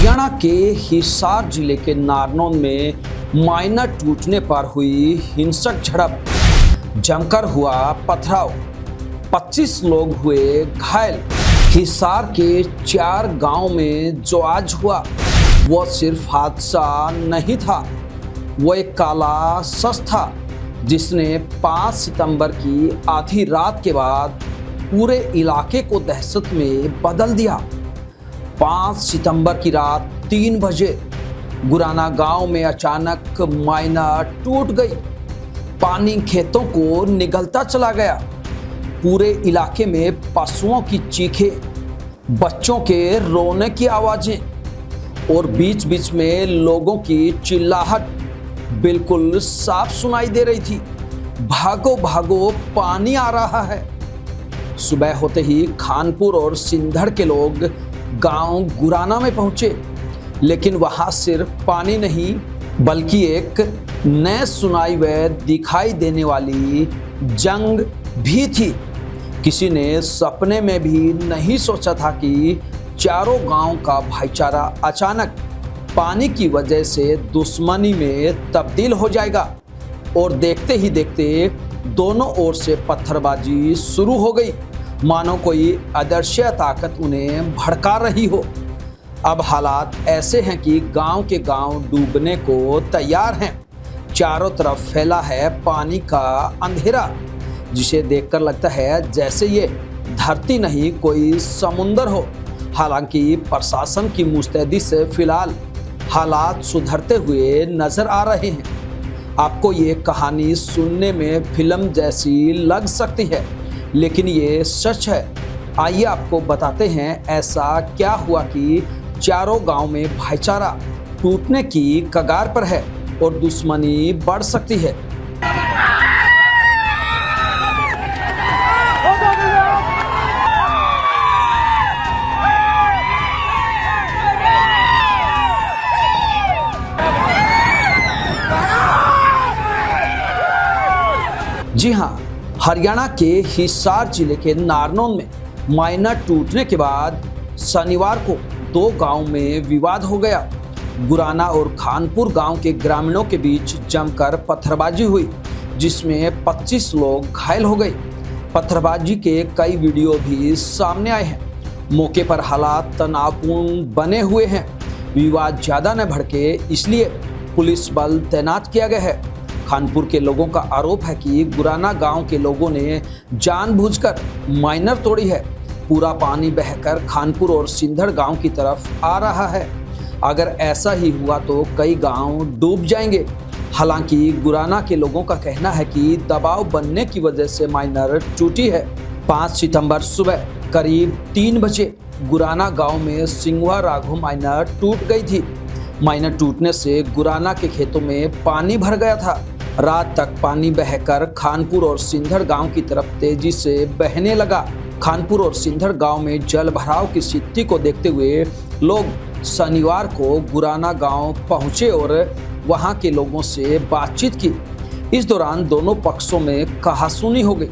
हरियाणा के हिसार जिले के नारनौल में माइनर टूटने पर हुई हिंसक झड़प, जमकर हुआ पथराव, 25 लोग हुए घायल। हिसार के 4 गांव में जो आज हुआ वो सिर्फ हादसा नहीं था, वो एक काला सच था जिसने 5 सितंबर की आधी रात के बाद पूरे इलाके को दहशत में बदल दिया। 5 सितंबर की रात 3 बजे गुराना गांव में अचानक माइनर टूट गई। पानी खेतों को निगलता चला गया। पूरे इलाके में पशुओं की चीखें, बच्चों के रोने की आवाजें और बीच बीच में लोगों की चिल्लाहट बिल्कुल साफ सुनाई दे रही थी। भागो भागो, पानी आ रहा है। सुबह होते ही खानपुर और सिंधड़ के लोग गांव गुराना में पहुंचे, लेकिन वहां सिर्फ पानी नहीं बल्कि एक न सुनाई व दिखाई देने वाली जंग भी थी। किसी ने सपने में भी नहीं सोचा था कि चारों गांव का भाईचारा अचानक पानी की वजह से दुश्मनी में तब्दील हो जाएगा। और देखते ही देखते दोनों ओर से पत्थरबाजी शुरू हो गई, मानो कोई अदृश्य ताकत उन्हें भड़का रही हो। अब हालात ऐसे हैं कि गांव के गांव डूबने को तैयार हैं। चारों तरफ फैला है पानी का अंधेरा, जिसे देखकर लगता है जैसे ये धरती नहीं कोई समुंदर हो। हालांकि प्रशासन की मुस्तैदी से फिलहाल हालात सुधरते हुए नजर आ रहे हैं। आपको ये कहानी सुनने में फिल्म जैसी लग सकती है, लेकिन ये सच है। आइए आपको बताते हैं ऐसा क्या हुआ कि चारों गांव में भाईचारा टूटने की कगार पर है और दुश्मनी बढ़ सकती है। जी हाँ, हरियाणा के हिसार जिले के नारनौल में माइनर टूटने के बाद शनिवार को 2 गांव में विवाद हो गया। गुराना और खानपुर गांव के ग्रामीणों के बीच जमकर पत्थरबाजी हुई, जिसमें 25 लोग घायल हो गए। पत्थरबाजी के कई वीडियो भी सामने आए हैं। मौके पर हालात तनावपूर्ण बने हुए हैं। विवाद ज्यादा न भड़के इसलिए पुलिस बल तैनात किया गया है। खानपुर के लोगों का आरोप है कि गुराना गांव के लोगों ने जानबूझकर माइनर तोड़ी है। पूरा पानी बहकर खानपुर और सिंधड़ गांव की तरफ आ रहा है। अगर ऐसा ही हुआ तो कई गांव डूब जाएंगे। हालांकि गुराना के लोगों का कहना है कि दबाव बनने की वजह से माइनर टूटी है। 5 सितंबर सुबह करीब 3 बजे गुराना गांव में सिंगवा राघो माइनर टूट गई थी। माइनर टूटने से गुराना के खेतों में पानी भर गया था। रात तक पानी बहकर खानपुर और सिंधड़ गांव की तरफ तेजी से बहने लगा। खानपुर और सिंधड़ गांव में जल भराव की स्थिति को देखते हुए लोग शनिवार को गुराना गांव पहुंचे और वहां के लोगों से बातचीत की। इस दौरान दोनों पक्षों में कहासुनी हो गई।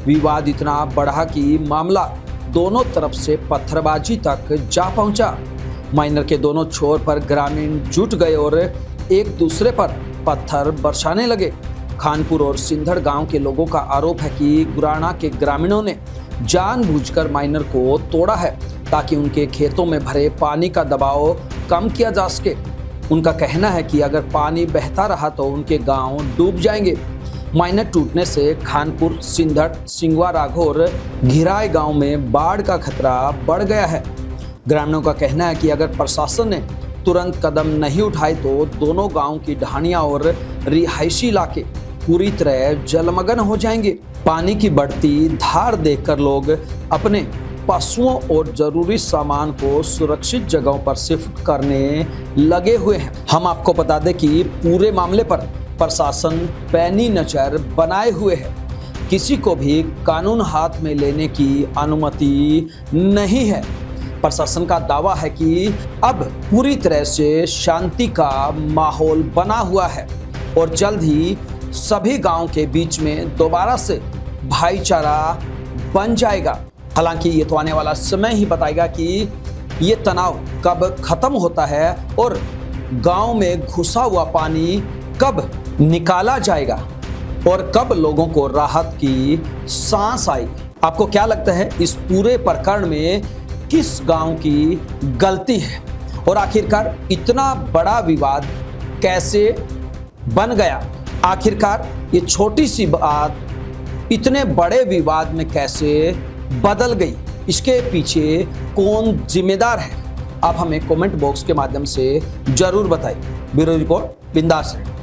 विवाद इतना बढ़ा कि मामला दोनों तरफ से पत्थरबाजी तक जा पहुंचा। माइनर के दोनों छोर पर ग्रामीण जुट गए और एक दूसरे पर पत्थर बरसाने लगे। खानपुर और सिंधड़ गांव के लोगों का आरोप है कि गुराना के ग्रामीणों ने जानबूझकर माइनर को तोड़ा है ताकि उनके खेतों में भरे पानी का दबाव कम किया जा सके। उनका कहना है कि अगर पानी बहता रहा तो उनके गांव डूब जाएंगे। माइनर टूटने से खानपुर, सिंधड़, सिंगवा राघो और घिराय गांव में बाढ़ का खतरा बढ़ गया है। ग्रामीणों का कहना है कि अगर प्रशासन ने तुरंत कदम नहीं उठाए तो दोनों गांव की ढाणियां और रिहायशी इलाके पूरी तरह जलमग्न हो जाएंगे। पानी की बढ़ती धार देखकर लोग अपने पशुओं और जरूरी सामान को सुरक्षित जगहों पर शिफ्ट करने लगे हुए हैं। हम आपको बता दें कि पूरे मामले पर प्रशासन पैनी नजर बनाए हुए है। किसी को भी कानून हाथ में लेने की अनुमति नहीं है। प्रशासन का दावा है कि अब पूरी तरह से शांति का माहौल बना हुआ है और जल्द ही सभी गांव के बीच में दोबारा से भाईचारा बन जाएगा। हालांकि ये तो आने वाला समय ही बताएगा कि ये तनाव कब खत्म होता है और गांव में घुसा हुआ पानी कब निकाला जाएगा और कब लोगों को राहत की सांस आएगी। आपको क्या लगता है इस पूरे प्रकरण में किस गांव की गलती है और आखिरकार इतना बड़ा विवाद कैसे बन गया? आखिरकार ये छोटी सी बात इतने बड़े विवाद में कैसे बदल गई? इसके पीछे कौन जिम्मेदार है? आप हमें कमेंट बॉक्स के माध्यम से जरूर बताइए। ब्यूरो रिपोर्ट, बिंदास रहे।